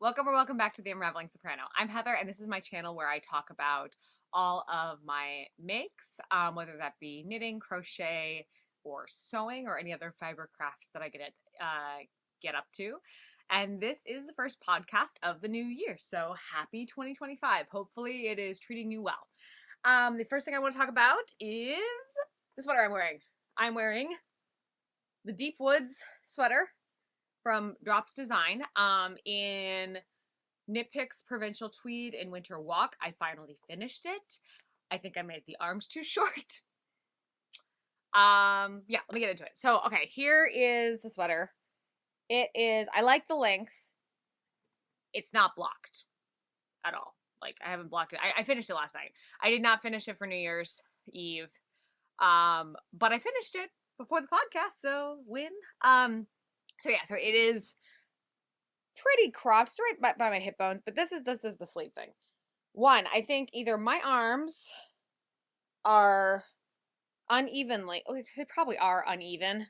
Welcome or welcome back to the Unraveling Soprano. I'm Heather, and this is my channel where I talk about all of my makes, whether that be knitting, crochet, or sewing, or any other fiber crafts that I get up to. And this is the first podcast of the new year, so happy 2025. Hopefully, it is treating you well. The first thing I want to talk about is the sweater I'm wearing. I'm wearing the Deep Woods sweater from Drops Design in Knit Picks Provincial Tweed in Winter Walk. I finally finished it. I think I made the arms too short. Yeah, let me get into it. So, okay, here is the sweater. I like the length. It's not blocked at all. Like, I haven't blocked it. I finished it last night. I did not finish it for New Year's Eve. But I finished it before the podcast, so win. So it is pretty cropped. It's right by my hip bones, but this is the sleeve thing. One, I think either my arms are unevenly, they probably are uneven,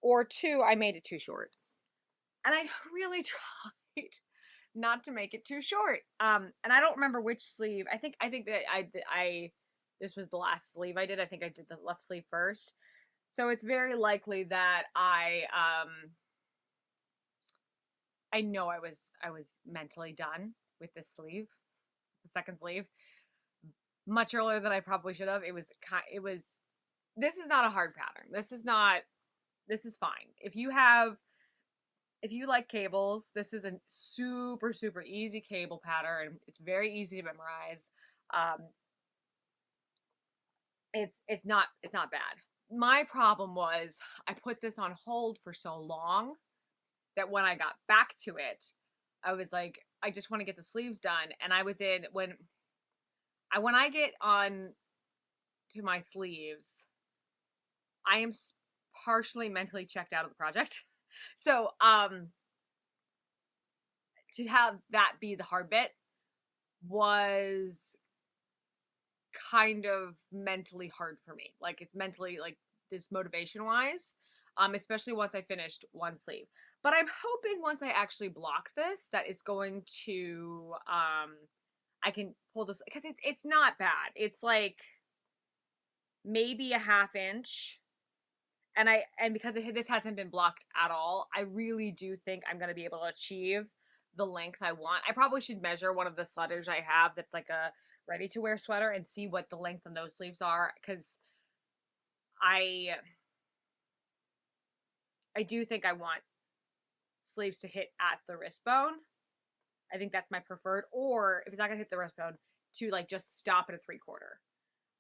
or two, I made it too short. And I really tried not to make it too short. And I don't remember which sleeve. I think that I this was the last sleeve I did. I think I did the left sleeve first. So it's very likely that I know I was mentally done with this sleeve, the second sleeve, much earlier than I probably should have. It was this is not a hard pattern. This is fine. If you like cables, this is a super, super easy cable pattern. It's very easy to memorize. Um, it's not bad. My problem was I put this on hold for so long that when I got back to it, I was like, I just want to get the sleeves done. And I was in when I get on to my sleeves, I am partially mentally checked out of the project. So, to have that be the hard bit was kind of mentally hard for me. Like, it's mentally, like, just motivation wise, especially once I finished one sleeve. But I'm hoping once I actually block this that it's going to I can pull this, because it's not bad. It's like maybe a half inch. And because this hasn't been blocked at all, I really do think I'm going to be able to achieve the length I want. I probably should measure one of the sweaters I have that's like a ready to wear sweater and see what the length on those sleeves are, because I I do think I want sleeves to hit at the wrist bone. I think that's my preferred, or if it's not going to hit the wrist bone, to like just stop at a 3/4.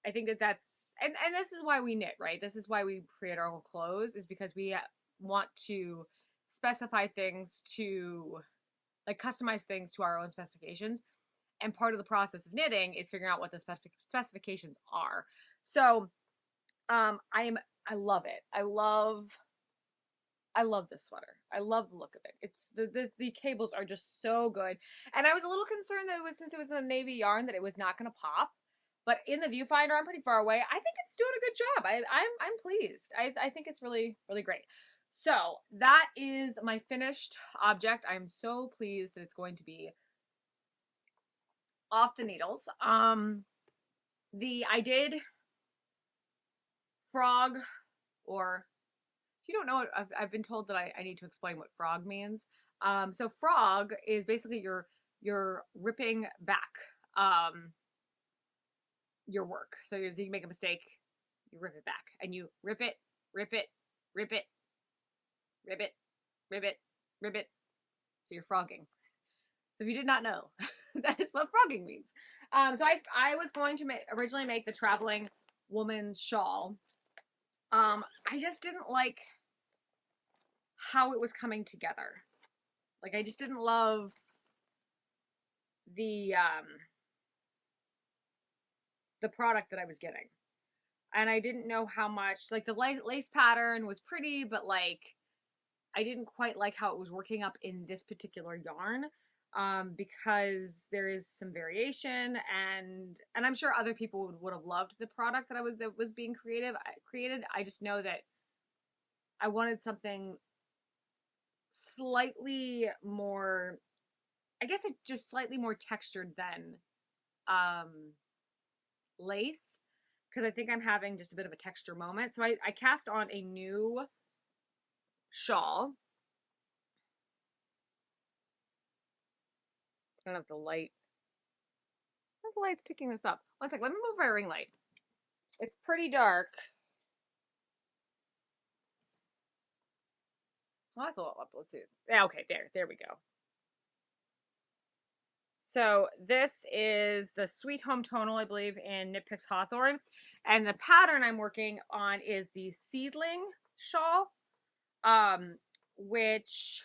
I think that's and this is why we knit, right? This is why we create our own clothes, is because we want to specify things to like customize things to our own specifications. And part of the process of knitting is figuring out what the specifications are. So, I love it. I love this sweater. I love the look of it. It's the cables are just so good. And I was a little concerned that since it was in a navy yarn that it was not going to pop. But in the viewfinder, I'm pretty far away. I think it's doing a good job. I'm pleased. I think it's really, really great. So that is my finished object. I'm so pleased that it's going to be off the needles. I did frog, or if you don't know, I've been told that I need to explain what frog means. So frog is basically you're ripping back your work. So if you make a mistake, you rip it back, and you rip it, rip it, rip it, rip it, rip it, rip it. So you're frogging. So if you did not know, that is what frogging means. So I was going to originally make the traveling woman's shawl. I just didn't like how it was coming together. Like, I just didn't love the the product that I was getting. And I didn't know how much, like, the lace pattern was pretty, but like I didn't quite like how it was working up in this particular yarn, because there is some variation, and I'm sure other people would have loved the product that was being created. I just know that I wanted something slightly more I guess it's just slightly more textured than um, lace, because I think I'm having just a bit of a texture moment. So I cast on a new shawl. I don't know if the light, I the light's picking this up. One sec, let me move my ring light. It's pretty dark. Well, that's a little up. Let's see. Yeah, okay, there we go. So this is the Sweet Home Tonal, I believe, in Knit Picks Hawthorne. And the pattern I'm working on is the Seedling shawl, um, which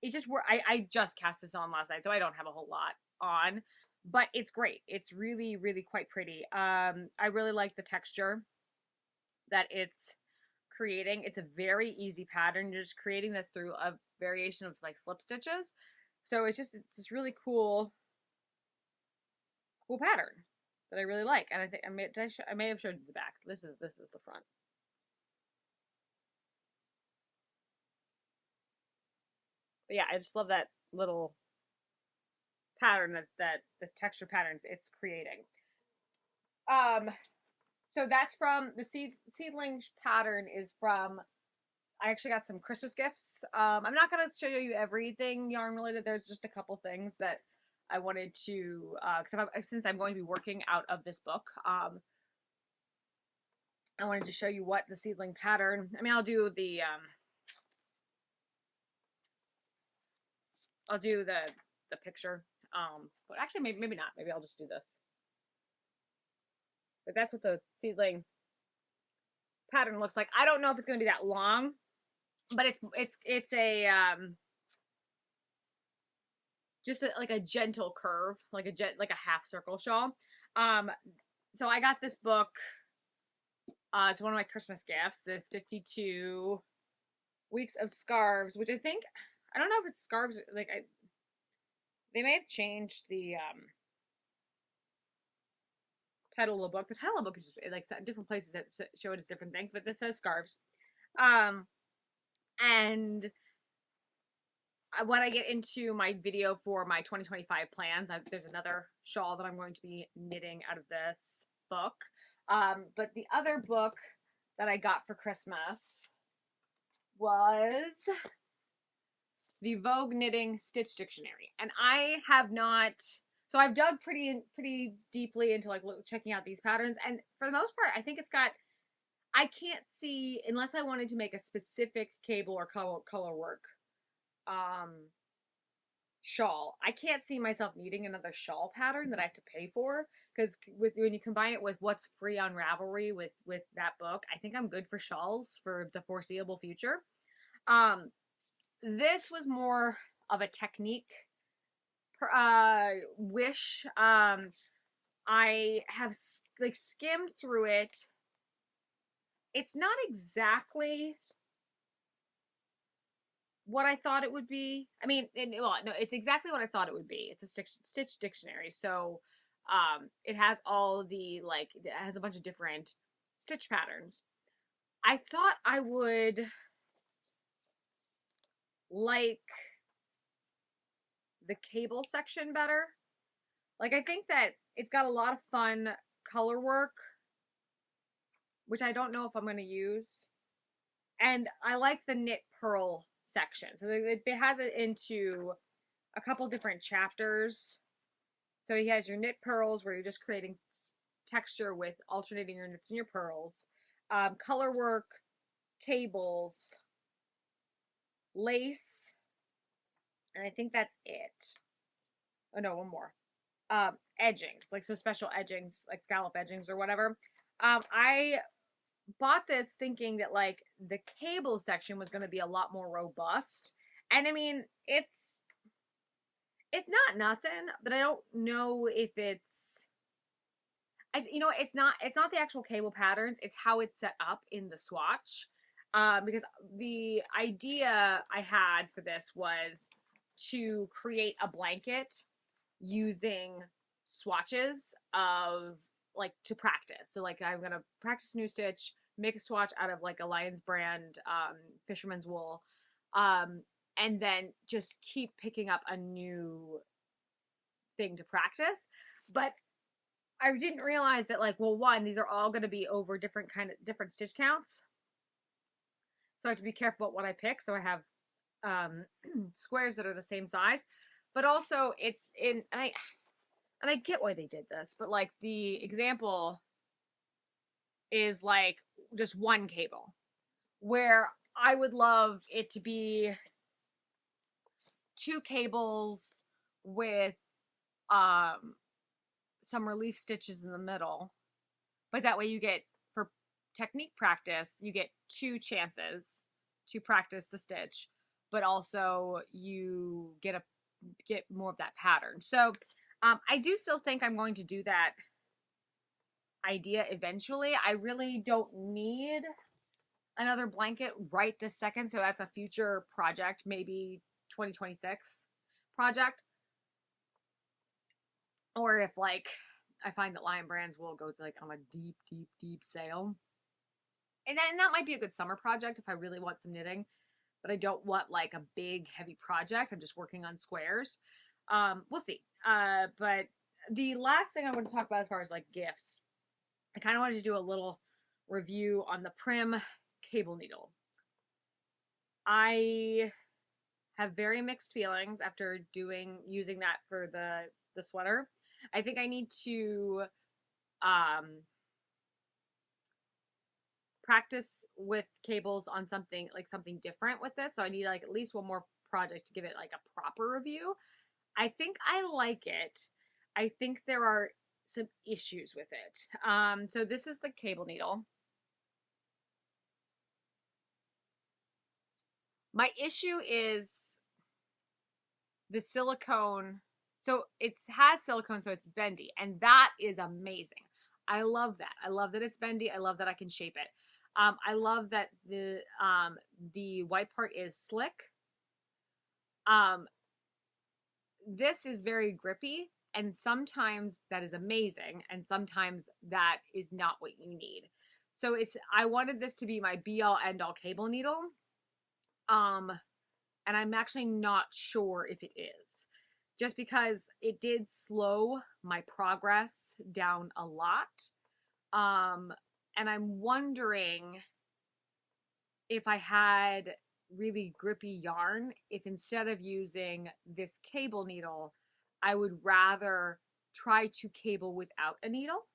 is just where I just cast this on last night, so I don't have a whole lot on, but it's great. It's really, really quite pretty. I really like the texture that it's creating. It's a very easy pattern. You're just creating this through a variation of like slip stitches. So it's this really cool pattern that I really like. And I think I may have showed you the back. This is the front. But yeah, I just love that little pattern that this texture patterns it's creating. Um, so that's from the seedling pattern is from. I actually got some Christmas gifts. I'm not gonna show you everything yarn related. There's just a couple things that I wanted to because since I'm going to be working out of this book, I wanted to show you what the seedling pattern. I mean, I'll do the picture. But actually, maybe not. Maybe I'll just do this. But that's what the seedling pattern looks like. I don't know if it's going to be that long, but it's a just like a gentle curve, like like a half circle shawl. Um, so I got this book. It's one of my Christmas gifts. This 52 weeks of scarves, which I don't know if it's scarves. Like they may have changed the title of the book. The title of the book is like different places that show it as different things, but this says scarves. Um, and when I get into my video for my 2025 plans, there's another shawl that I'm going to be knitting out of this book. But the other book that I got for Christmas was the Vogue Knitting Stitch Dictionary. And I have not, so I've dug pretty deeply into like checking out these patterns. And for the most part, I think it's got, I can't see, unless I wanted to make a specific cable or color work shawl. I can't see myself needing another shawl pattern that I have to pay for because when you combine it with what's free on Ravelry with that book, I think I'm good for shawls for the foreseeable future. This was more of a technique wish. I have like skimmed through it. It's not exactly what I thought it would be. I mean, well, no, it's exactly what I thought it would be. It's a stitch dictionary. So, it has all the, like, it has a bunch of different stitch patterns. I thought I would like the cable section better. Like, I think that it's got a lot of fun color work, which I don't know if I'm going to use. And I like the knit purl section. So it has it into a couple different chapters. So he has your knit pearls where you're just creating texture with alternating your knits and your pearls, color work, cables, lace, and I think that's it. Oh no, one more. Edgings, like so special edgings, like scallop edgings or whatever. I bought this thinking that like the cable section was going to be a lot more robust, and I mean it's not nothing, but I don't know if it's it's not the actual cable patterns, it's how it's set up in the swatch. Because the idea I had for this was to create a blanket using swatches of like to practice. So like I'm gonna practice new stitch, make a swatch out of like a Lion's brand fisherman's wool, and then just keep picking up a new thing to practice. But I didn't realize that, like, well, one, these are all going to be over different stitch counts. So I have to be careful about what I pick. So I have squares that are the same size, but also it's in, and I get why they did this, but like the example is like just one cable, where I would love it to be two cables with um some relief stitches in the middle. But that way you get, for technique practice, you get two chances to practice the stitch, but also you get more of that pattern. So I do still think I'm going to do that idea eventually. I really don't need another blanket right this second, so that's a future project, maybe 2026 project. Or if like I find that Lion Brands will go to like on a deep sale. And then that might be a good summer project if I really want some knitting, but I don't want like a big heavy project. I'm just working on squares. We'll see. But the last thing I want to talk about as far as like gifts, I kind of wanted to do a little review on the Prim cable needle. I have very mixed feelings after using that for the sweater. I think I need to practice with cables on something different with this. So I need like at least one more project to give it like a proper review. I think I like it. I think there are some issues with it. So this is the cable needle. My issue is the silicone. So it has silicone, so it's bendy, and that is amazing. I love that. I love that it's bendy. I love that I can shape it. I love that the white part is slick. This is very grippy, and sometimes that is amazing, and sometimes that is not what you need. So I wanted this to be my be all end all cable needle. And I'm actually not sure if it is. Just because it did slow my progress down a lot. And I'm wondering if I had really grippy yarn, if instead of using this cable needle, I would rather try to cable without a needle,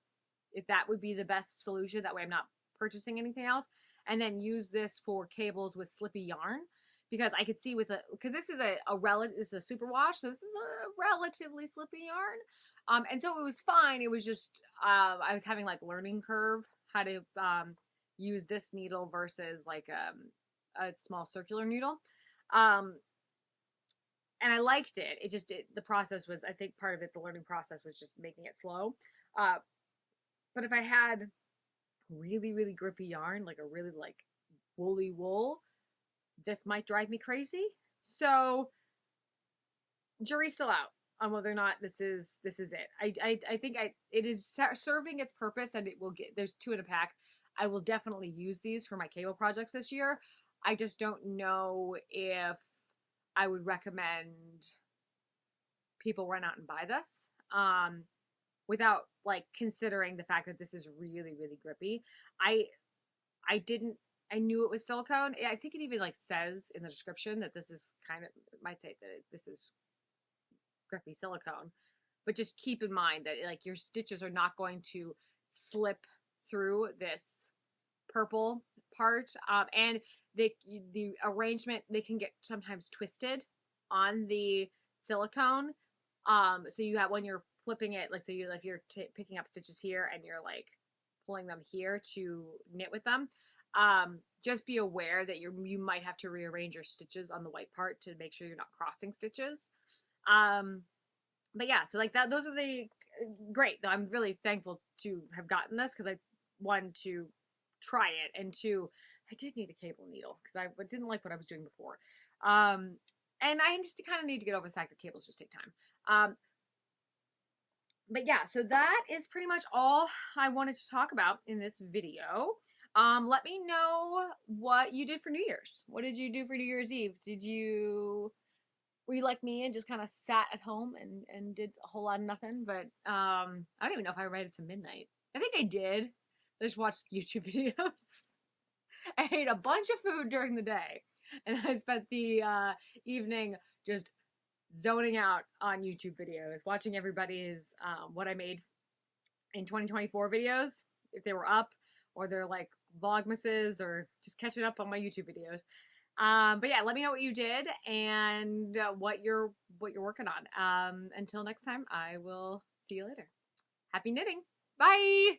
if that would be the best solution. That way I'm not purchasing anything else, and then use this for cables with slippy yarn, because I could see because this is this is a superwash, so this is a relatively slippy yarn. And so it was fine. It was just I was having like learning curve how to use this needle versus like a small circular needle. And I liked it. The process was, I think part of it, the learning process was just making it slow. But if I had really grippy yarn, like a really like woolly wool, this might drive me crazy. So jury's still out on whether or not this is it. I think it is serving its purpose, and it will get, there's two in a pack. I will definitely use these for my cable projects this year. I just don't know if I would recommend people run out and buy this without like considering the fact that this is really grippy. I didn't I knew it was silicone. I think it even like says in the description that this is it might say that this is grippy silicone. But just keep in mind that like your stitches are not going to slip through this purple part, and the arrangement, they can get sometimes twisted on the silicone. So you have, when you're flipping it, like, so you, if you're picking up stitches here and you're like pulling them here to knit with them, just be aware that you might have to rearrange your stitches on the white part to make sure you're not crossing stitches. But yeah, so like that, those are the great. I'm really thankful to have gotten this, because I, one, to try it, and two, I did need a cable needle because I didn't like what I was doing before. And I just kind of need to get over the fact that cables just take time. But yeah, so that is pretty much all I wanted to talk about in this video. Let me know what you did for New Year's. What did you do for New Year's Eve? Did you were you like me and just kind of sat at home and did a whole lot of nothing? But I don't even know if I read it to midnight. I think I did. I just watched YouTube videos. I ate a bunch of food during the day, and I spent the evening just zoning out on YouTube videos, watching everybody's what I made in 2024 videos, if they were up, or they're like vlogmases, or just catching up on my YouTube videos. But yeah, let me know what you did and what you're working on. Until next time, I will see you later. Happy knitting. Bye.